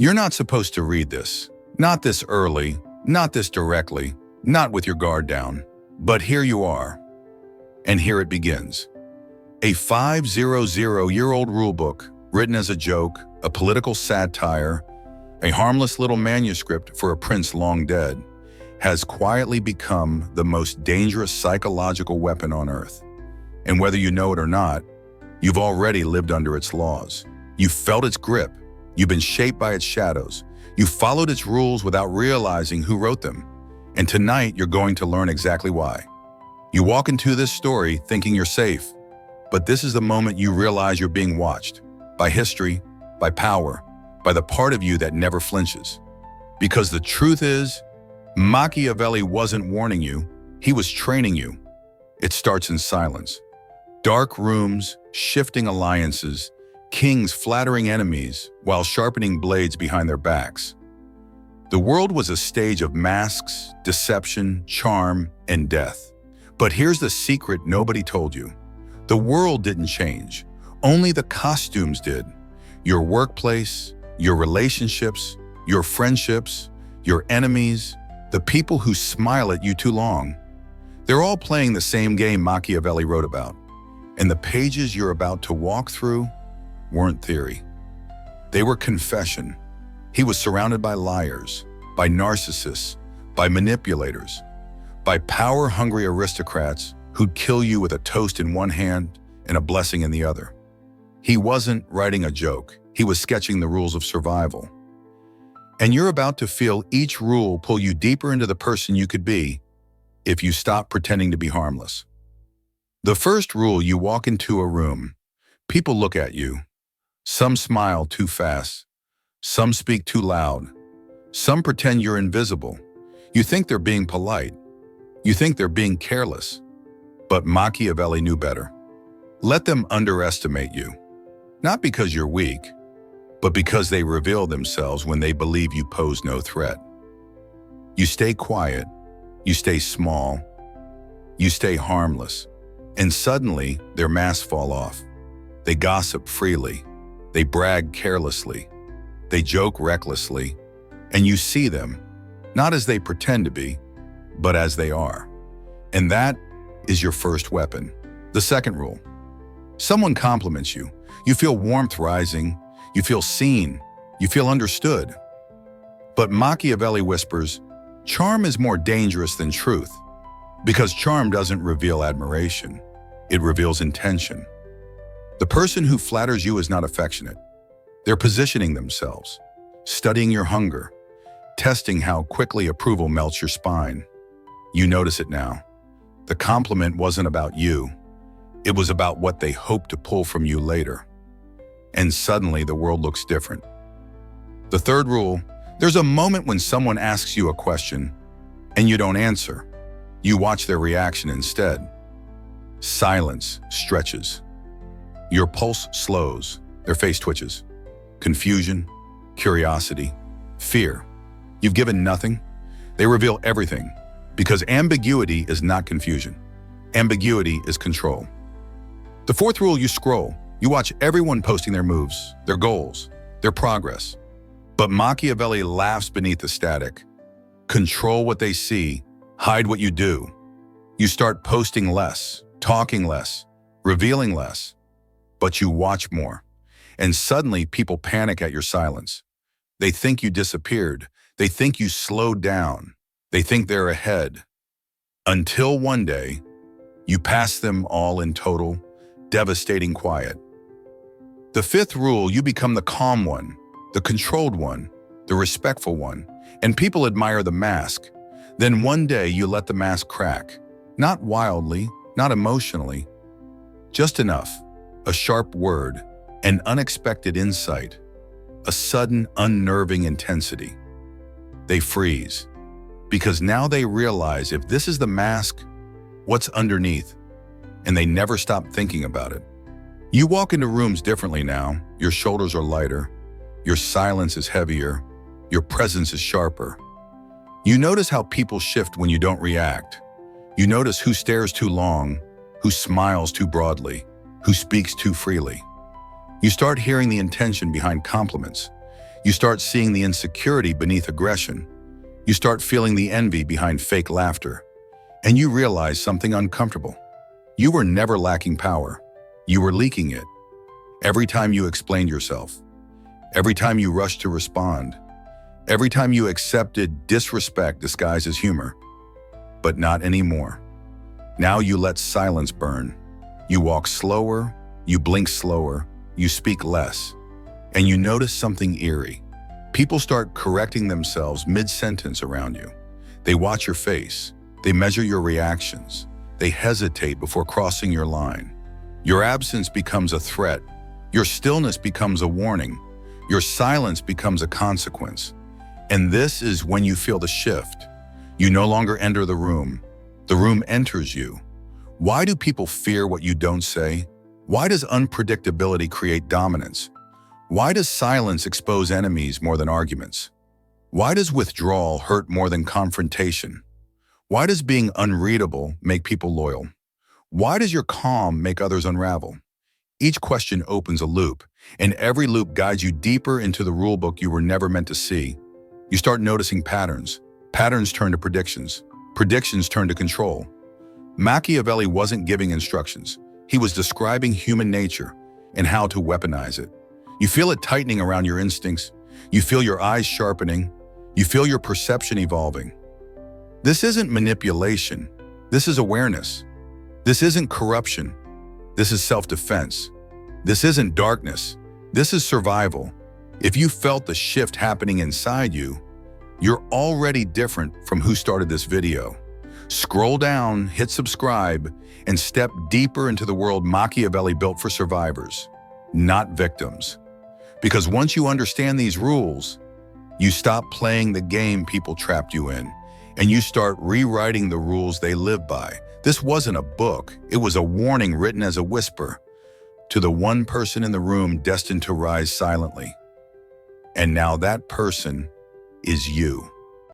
You're not supposed to read this. Not this early, not this directly, not with your guard down. But here you are. And here it begins. A 500-year-old rulebook, written as a joke, a political satire, a harmless little manuscript for a prince long dead, has quietly become the most dangerous psychological weapon on earth. And whether you know it or not, you've already lived under its laws. You've felt its grip. You've been shaped by its shadows. You followed its rules without realizing who wrote them. And tonight, you're going to learn exactly why. You walk into this story thinking you're safe, but this is the moment you realize you're being watched by history, by power, by the part of you that never flinches. Because the truth is, Machiavelli wasn't warning you, he was training you. It starts in silence. Dark rooms, shifting alliances, kings flattering enemies while sharpening blades behind their backs. The world was a stage of masks, deception, charm, and death. But here's the secret nobody told you. The world didn't change. Only the costumes did. Your workplace, your relationships, your friendships, your enemies, the people who smile at you too long. They're all playing the same game Machiavelli wrote about. And the pages you're about to walk through weren't theory. They were confession. He was surrounded by liars, by narcissists, by manipulators, by power-hungry aristocrats who'd kill you with a toast in one hand and a blessing in the other. He wasn't writing a joke. He was sketching the rules of survival. And you're about to feel each rule pull you deeper into the person you could be if you stop pretending to be harmless. The first rule: you walk into a room. People look at you. Some smile too fast. Some speak too loud. Some pretend you're invisible. You think they're being polite. You think they're being careless. But Machiavelli knew better. Let them underestimate you. Not because you're weak, but because they reveal themselves when they believe you pose no threat. You stay quiet. You stay small. You stay harmless. And suddenly, their masks fall off. They gossip freely. They brag carelessly. They joke recklessly. And you see them, not as they pretend to be, but as they are. And that is your first weapon. The second rule: someone compliments you. You feel warmth rising. You feel seen. You feel understood. But Machiavelli whispers, charm is more dangerous than truth, because charm doesn't reveal admiration. It reveals intention. The person who flatters you is not affectionate. They're positioning themselves, studying your hunger, testing how quickly approval melts your spine. You notice it now. The compliment wasn't about you. It was about what they hoped to pull from you later. And suddenly the world looks different. The third rule: there's a moment when someone asks you a question and you don't answer. You watch their reaction instead. Silence stretches. Your pulse slows. Their face twitches. Confusion, curiosity, fear. You've given nothing. They reveal everything, because ambiguity is not confusion. Ambiguity is control. The fourth rule: you scroll. You watch everyone posting their moves, their goals, their progress. But Machiavelli laughs beneath the static. Control what they see, hide what you do. You start posting less, talking less, revealing less, but you watch more. And suddenly people panic at your silence. They think you disappeared. They think you slowed down. They think they're ahead. Until one day, you pass them all in total, devastating quiet. The fifth rule: you become the calm one, the controlled one, the respectful one, and people admire the mask. Then one day you let the mask crack. Not wildly, not emotionally, just enough. A sharp word, an unexpected insight, a sudden unnerving intensity. They freeze, because now they realize if this is the mask, what's underneath? And they never stop thinking about it. You walk into rooms differently now. Your shoulders are lighter. Your silence is heavier. Your presence is sharper. You notice how people shift when you don't react. You notice who stares too long, who smiles too broadly, who speaks too freely. You start hearing the intention behind compliments. You start seeing the insecurity beneath aggression. You start feeling the envy behind fake laughter. And you realize something uncomfortable. You were never lacking power. You were leaking it. Every time you explained yourself. Every time you rushed to respond. Every time you accepted disrespect disguised as humor. But not anymore. Now you let silence burn. You walk slower, you blink slower, you speak less. And you notice something eerie. People start correcting themselves mid-sentence around you. They watch your face. They measure your reactions. They hesitate before crossing your line. Your absence becomes a threat. Your stillness becomes a warning. Your silence becomes a consequence. And this is when you feel the shift. You no longer enter the room. The room enters you. Why do people fear what you don't say? Why does unpredictability create dominance? Why does silence expose enemies more than arguments? Why does withdrawal hurt more than confrontation? Why does being unreadable make people loyal? Why does your calm make others unravel? Each question opens a loop, and every loop guides you deeper into the rulebook you were never meant to see. You start noticing patterns. Patterns turn to predictions. Predictions turn to control. Machiavelli wasn't giving instructions. He was describing human nature and how to weaponize it. You feel it tightening around your instincts. You feel your eyes sharpening. You feel your perception evolving. This isn't manipulation. This is awareness. This isn't corruption. This is self-defense. This isn't darkness. This is survival. If you felt the shift happening inside you, you're already different from who started this video. Scroll down, hit subscribe, and step deeper into the world Machiavelli built for survivors, not victims. Because once you understand these rules, you stop playing the game people trapped you in, and you start rewriting the rules they live by. This wasn't a book. It was a warning written as a whisper to the one person in the room destined to rise silently. And now that person is you.